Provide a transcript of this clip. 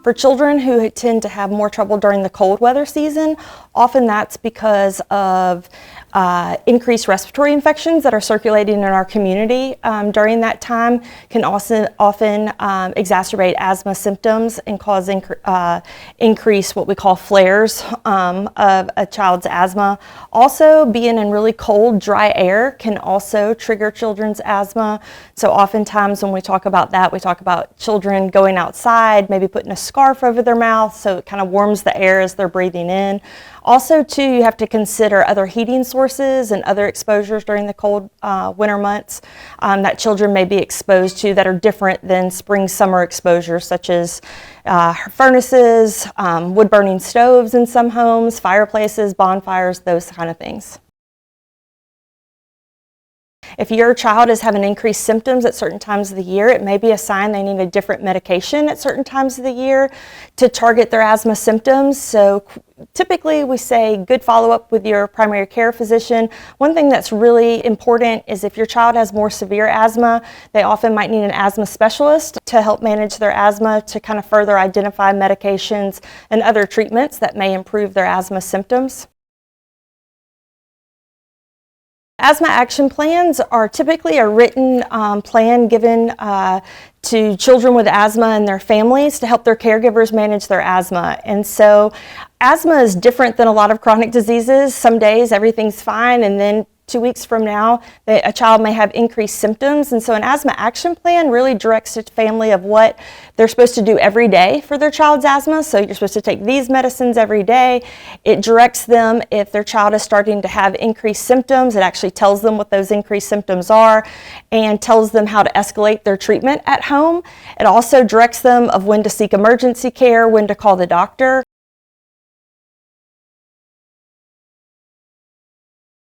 For children who tend to have more trouble during the cold weather season, often that's because of increased respiratory infections that are circulating in our community during that time, can also often exacerbate asthma symptoms and cause increase what we call flares of a child's asthma. Also, being in really cold, dry air can also trigger children's asthma. So oftentimes when we talk about that, we talk about children going outside, maybe putting a scarf over their mouth so it kind of warms the air as they're breathing in. Also, too, you have to consider other heating sources and other exposures during the cold winter months that children may be exposed to that are different than spring-summer exposures, such as furnaces, wood-burning stoves in some homes, fireplaces, bonfires, those kind of things. If your child is having increased symptoms at certain times of the year, it may be a sign they need a different medication at certain times of the year to target their asthma symptoms. So typically we say good follow-up with your primary care physician. One thing that's really important is if your child has more severe asthma, they often might need an asthma specialist to help manage their asthma, to kind of further identify medications and other treatments that may improve their asthma symptoms. Asthma action plans are typically a written plan given to children with asthma and their families to help their caregivers manage their asthma. And so asthma is different than a lot of chronic diseases. Some days everything's fine, and then 2 weeks from now, a child may have increased symptoms. And so an asthma action plan really directs the family of what they're supposed to do every day for their child's asthma. So you're supposed to take these medicines every day. It directs them if their child is starting to have increased symptoms. It actually tells them what those increased symptoms are and tells them how to escalate their treatment at home. It also directs them of when to seek emergency care, when to call the doctor.